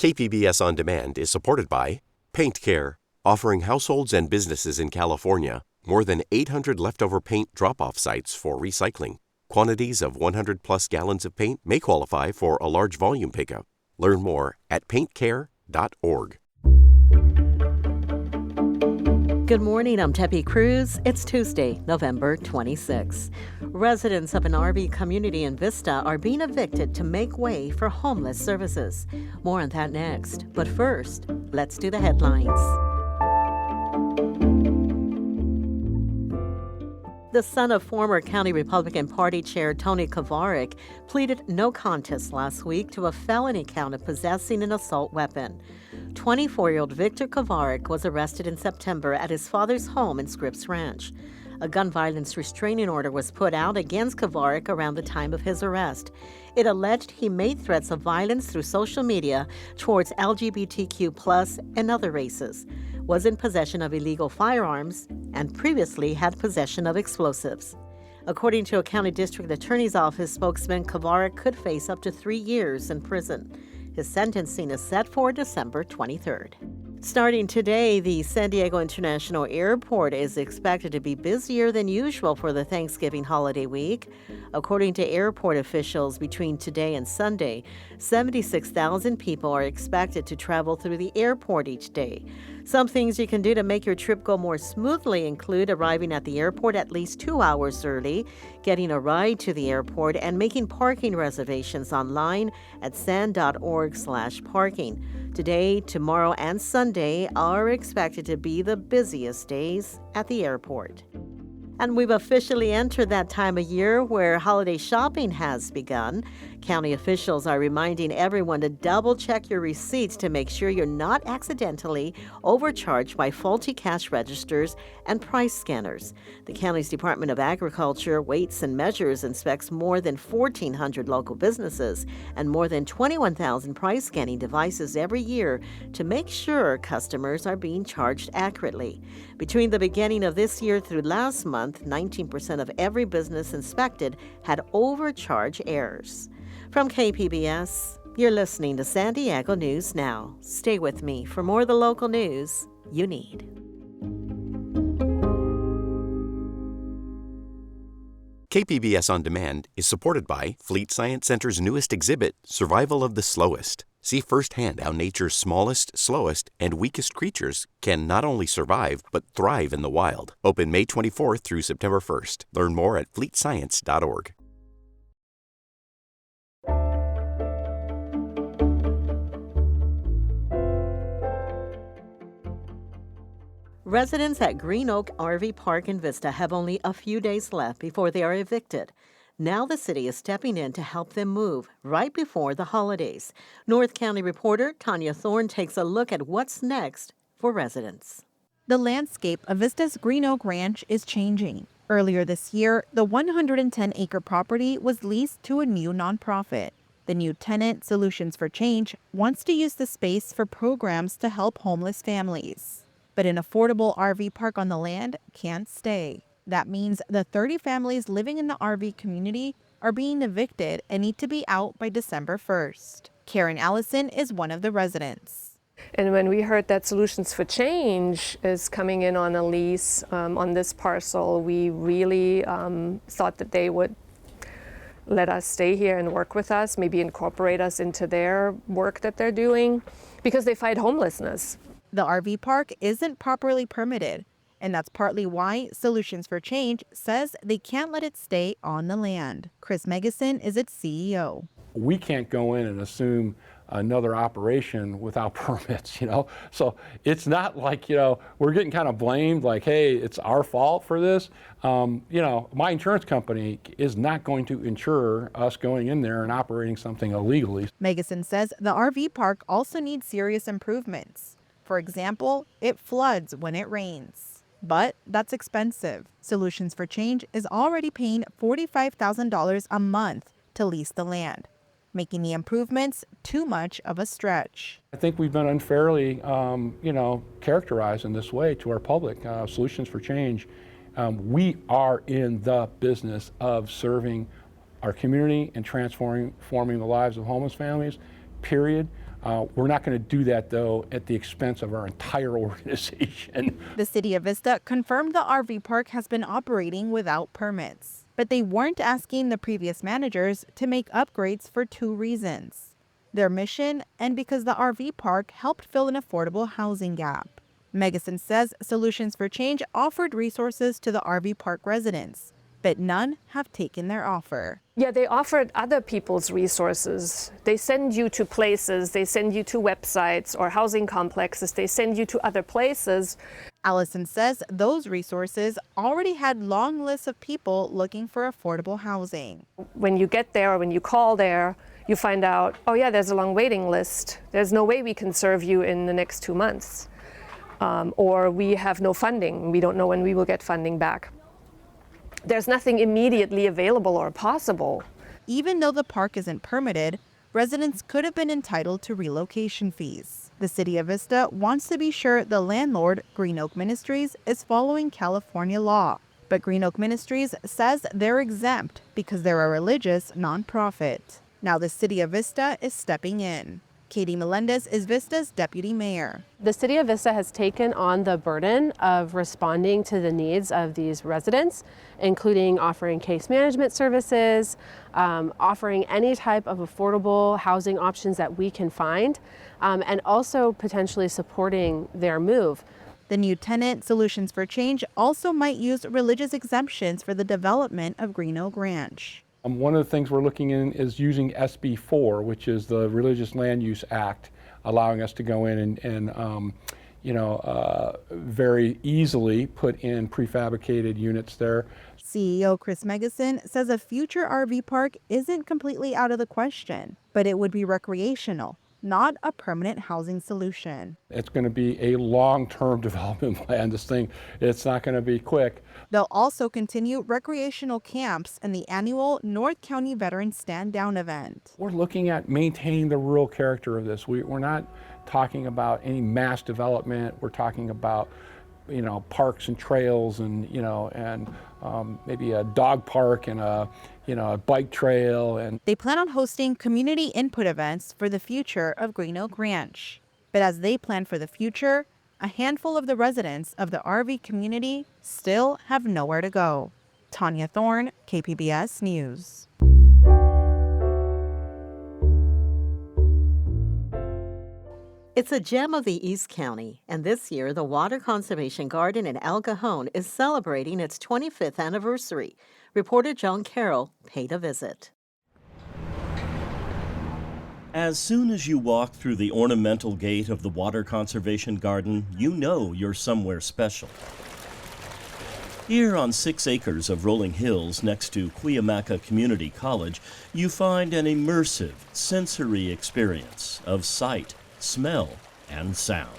KPBS On Demand is supported by Paint Care, offering households and businesses in California more than 800 leftover paint drop-off sites for recycling. Quantities of 100-plus gallons of paint may qualify for a large volume pickup. Learn more at paintcare.org. Good morning, I'm Tepe Cruz. It's Tuesday, November 26. Residents of an RV community in Vista are being evicted to make way for homeless services. More on that next. But first, let's do the headlines. The son of former County Republican Party Chair Tony Kovarik pleaded no contest last week to a felony count of possessing an assault weapon. 24-year-old Victor Kovarik was arrested in September at his father's home in Scripps Ranch. A gun violence restraining order was put out against Kovarik around the time of his arrest. It alleged he made threats of violence through social media towards LGBTQ+ and other races, was in possession of illegal firearms, and previously had possession of explosives. According to a county district attorney's office spokesman, Kovarik could face up to 3 years in prison. His sentencing is set for December 23rd. Starting today, the San Diego International Airport is expected to be busier than usual for the Thanksgiving holiday week. According to airport officials, between today and Sunday, 76,000 people are expected to travel through the airport each day. Some things you can do to make your trip go more smoothly include arriving at the airport at least 2 hours early, getting a ride to the airport, and making parking reservations online at san.org/parking. Today, tomorrow, and Sunday are expected to be the busiest days at the airport. And we've officially entered that time of year where holiday shopping has begun. County officials are reminding everyone to double-check your receipts to make sure you're not accidentally overcharged by faulty cash registers and price scanners. The county's Department of Agriculture Weights and Measures inspects more than 1,400 local businesses and more than 21,000 price scanning devices every year to make sure customers are being charged accurately. Between the beginning of this year through last month, 19% of every business inspected had overcharge errors. From KPBS, you're listening to San Diego News Now. Stay with me for more of the local news you need. KPBS On Demand is supported by Fleet Science Center's newest exhibit, Survival of the Slowest. See firsthand how nature's smallest, slowest, and weakest creatures can not only survive, but thrive in the wild. Open May 24th through September 1st. Learn more at fleetscience.org. Residents at Green Oak RV Park in Vista have only a few days left before they are evicted. Now the city is stepping in to help them move right before the holidays. North County reporter Tanya Thorne takes a look at what's next for residents. The landscape of Vista's Green Oak Ranch is changing. Earlier this year, the 110-acre property was leased to a new nonprofit. The new tenant, Solutions for Change, wants to use the space for programs to help homeless families. But an affordable RV park on the land can't stay. That means the 30 families living in the RV community are being evicted and need to be out by December 1st. Karen Allison is one of the residents. And when we heard that Solutions for Change is coming in on a lease on this parcel, we really thought that they would let us stay here and work with us, maybe incorporate us into their work that they're doing, because they fight homelessness. The RV park isn't properly permitted, and that's partly why Solutions for Change says they can't let it stay on the land. Chris Megason is its CEO. We can't go in and assume another operation without permits, So it's not like, we're getting kind of blamed like, hey, it's our fault for this. My insurance company is not going to insure us going in there and operating something illegally. Megason says the RV park also needs serious improvements. For example, it floods when it rains. But that's expensive. Solutions for Change is already paying $45,000 a month to lease the land, making the improvements too much of a stretch. I think we've been unfairly, characterized in this way to our public. Solutions for Change, we are in the business of serving our community and transforming the lives of homeless families, period. We're not going to do that, though, at the expense of our entire organization. The city of Vista confirmed the RV park has been operating without permits, but they weren't asking the previous managers to make upgrades for two reasons: their mission and because the RV park helped fill an affordable housing gap. Megason says Solutions for Change offered resources to the RV park residents, but none have taken their offer. Yeah, they offered other people's resources. They send you to places, they send you to websites or housing complexes, they send you to other places. Allison says those resources already had long lists of people looking for affordable housing. When you get there or when you call there, you find out, oh yeah, there's a long waiting list. There's no way we can serve you in the next 2 months. Or we have no funding. We don't know when we will get funding back. There's nothing immediately available or possible. Even though the park isn't permitted, residents could have been entitled to relocation fees. The city of Vista wants to be sure the landlord, Green Oak Ministries, is following California law. But Green Oak Ministries says they're exempt because they're a religious nonprofit. Now the city of Vista is stepping in. Katie Melendez is Vista's deputy mayor. The city of Vista has taken on the burden of responding to the needs of these residents, including offering case management services, offering any type of affordable housing options that we can find, and also potentially supporting their move. The new tenant, Solutions for Change, also might use religious exemptions for the development of Green Oak Ranch. One of the things we're looking in is using SB 4, which is the Religious Land Use Act, allowing us to go in and very easily put in prefabricated units there. CEO Chris Megason says a future RV park isn't completely out of the question, but it would be recreational, not a permanent housing solution. It's going to be a long-term development plan. This thing, it's not going to be quick. They'll also continue recreational camps and the annual North County Veterans Stand Down event. We're looking at maintaining the rural character of this. We're not talking about any mass development. We're talking about, parks and trails and, maybe a dog park and a bike trail. And they plan on hosting community input events for the future of Green Oak Ranch. But as they plan for the future, a handful of the residents of the RV community still have nowhere to go. Tanya Thorne, KPBS News. It's a gem of the East County, and this year the Water Conservation Garden in El Cajon is celebrating its 25th anniversary. Reporter John Carroll paid a visit. As soon as you walk through the ornamental gate of the Water Conservation Garden, you know you're somewhere special. Here on 6 acres of rolling hills next to Cuyamaca Community College, you find an immersive sensory experience of sight, smell, and sound.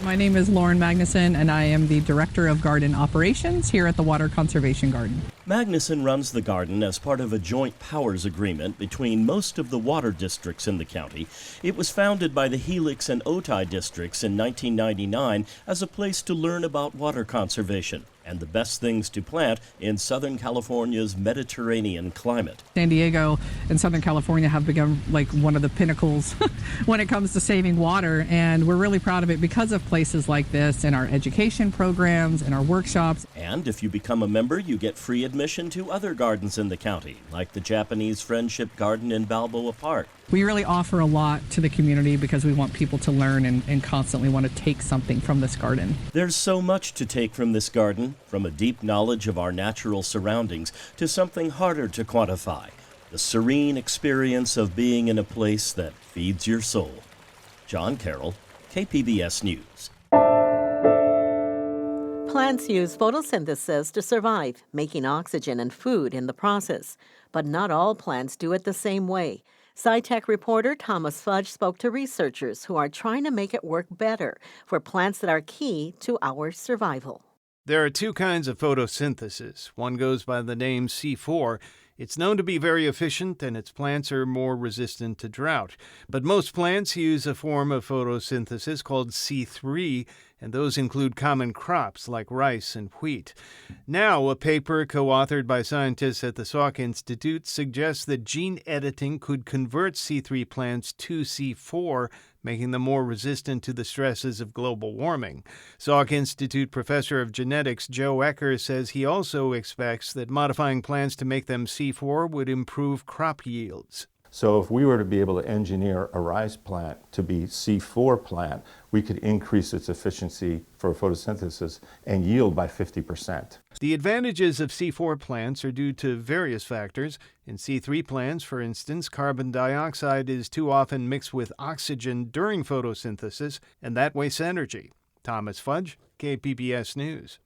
My name is Lauren Magnuson, and I am the Director of Garden Operations here at the Water Conservation Garden. Magnuson runs the garden as part of a joint powers agreement between most of the water districts in the county. It was founded by the Helix and Otay districts in 1999 as a place to learn about water conservation and the best things to plant in Southern California's Mediterranean climate. San Diego and Southern California have become like one of the pinnacles when it comes to saving water, and we're really proud of it because of places like this and our education programs and our workshops. And if you become a member, you get free admission to other gardens in the county, like the Japanese Friendship Garden in Balboa Park. We really offer a lot to the community because we want people to learn and constantly want to take something from this garden. There's so much to take from this garden, from a deep knowledge of our natural surroundings to something harder to quantify, the serene experience of being in a place that feeds your soul. John Carroll, KPBS News. Plants use photosynthesis to survive, making oxygen and food in the process. But not all plants do it the same way. SciTech reporter Thomas Fudge spoke to researchers who are trying to make it work better for plants that are key to our survival. There are two kinds of photosynthesis. One goes by the name C4. It's known to be very efficient, and its plants are more resistant to drought. But most plants use a form of photosynthesis called C3, and those include common crops like rice and wheat. Now, a paper co-authored by scientists at the Salk Institute suggests that gene editing could convert C3 plants to C4, making them more resistant to the stresses of global warming. Salk Institute professor of genetics Joe Ecker says he also expects that modifying plants to make them C4 would improve crop yields. So if we were to be able to engineer a rice plant to be C4 plant, we could increase its efficiency for photosynthesis and yield by 50%. The advantages of C4 plants are due to various factors. In C3 plants, for instance, carbon dioxide is too often mixed with oxygen during photosynthesis, and that wastes energy. Thomas Fudge, KPBS News.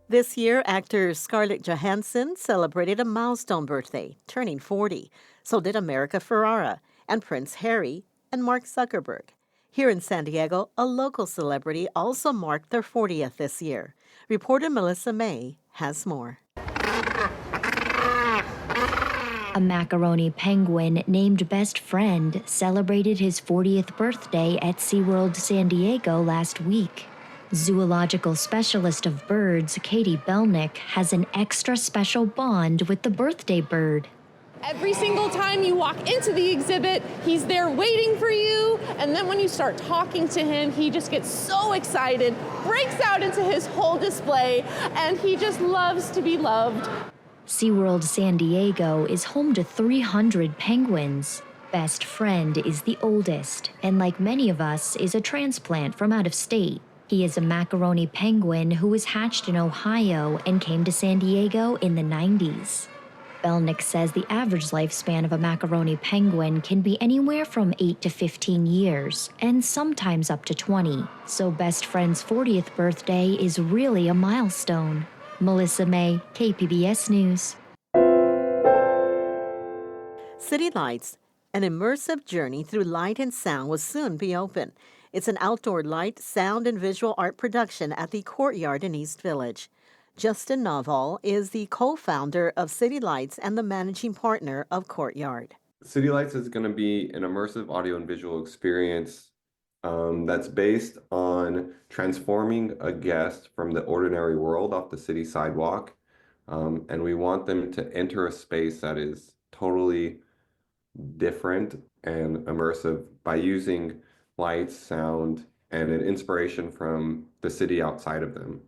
This year, actor Scarlett Johansson celebrated a milestone birthday, turning 40. So did America Ferrera and Prince Harry and Mark Zuckerberg. Here in San Diego, a local celebrity also marked their 40th this year. Reporter Melissa May has more. A macaroni penguin named Best Friend celebrated his 40th birthday at SeaWorld San Diego last week. Zoological specialist of birds, Katie Belnick, has an extra special bond with the birthday bird. Every single time you walk into the exhibit, he's there waiting for you, and then when you start talking to him, he just gets so excited, breaks out into his whole display, and he just loves to be loved. SeaWorld San Diego is home to 300 penguins. Best Friend is the oldest, and like many of us, is a transplant from out of state. He is a macaroni penguin who was hatched in Ohio and came to San Diego in the 90s. Belnick says the average lifespan of a macaroni penguin can be anywhere from 8 to 15 years, and sometimes up to 20. So Best Friend's 40th birthday is really a milestone. Melissa May, KPBS News. City Lights, an immersive journey through light and sound, will soon be open. It's an outdoor light, sound, and visual art production at the Courtyard in East Village. Justin Noval is the co-founder of City Lights and the managing partner of Courtyard. City Lights is going to be an immersive audio and visual experience that's based on transforming a guest from the ordinary world off the city sidewalk. And we want them to enter a space that is totally different and immersive by using lights, sound, and an inspiration from the city outside of them.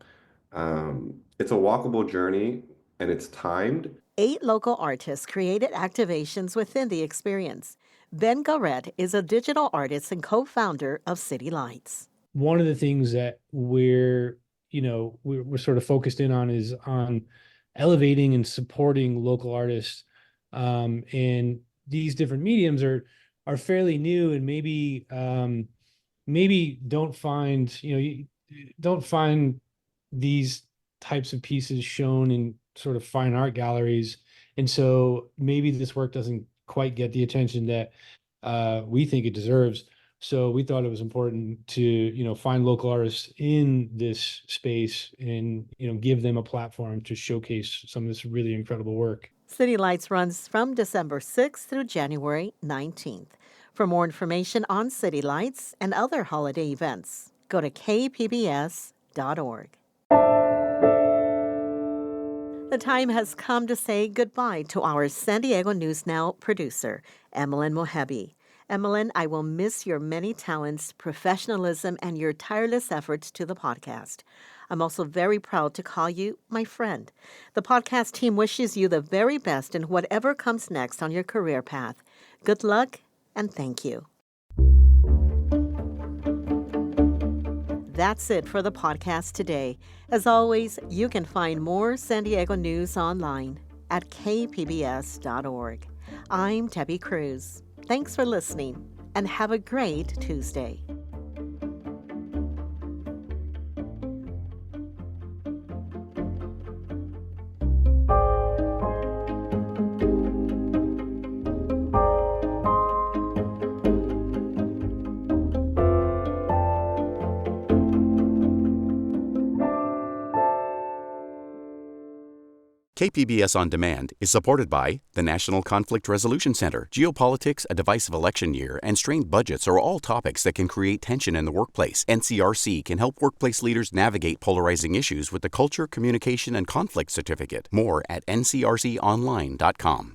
It's a walkable journey, and it's timed. 8 local artists created activations within the experience. Ben Garrett is a digital artist and co-founder of City Lights. One of the things that we're sort of focused in on is on elevating and supporting local artists. And these different mediums are fairly new, and maybe don't find these types of pieces shown in sort of fine art galleries. And so maybe this work doesn't quite get the attention that we think it deserves. So we thought it was important to, find local artists in this space and, give them a platform to showcase some of this really incredible work. City Lights runs from December 6th through January 19th. For more information on City Lights and other holiday events, go to kpbs.org. The time has come to say goodbye to our San Diego News Now producer, Emmeline Mohebi. Emmeline, I will miss your many talents, professionalism, and your tireless efforts to the podcast. I'm also very proud to call you my friend. The podcast team wishes you the very best in whatever comes next on your career path. Good luck and thank you. That's it for the podcast today. As always, you can find more San Diego news online at kpbs.org. I'm Debbie Cruz. Thanks for listening and have a great Tuesday. KPBS On Demand is supported by the National Conflict Resolution Center. Geopolitics, a divisive election year, and strained budgets are all topics that can create tension in the workplace. NCRC can help workplace leaders navigate polarizing issues with the Culture, Communication, and Conflict Certificate. More at ncrconline.com.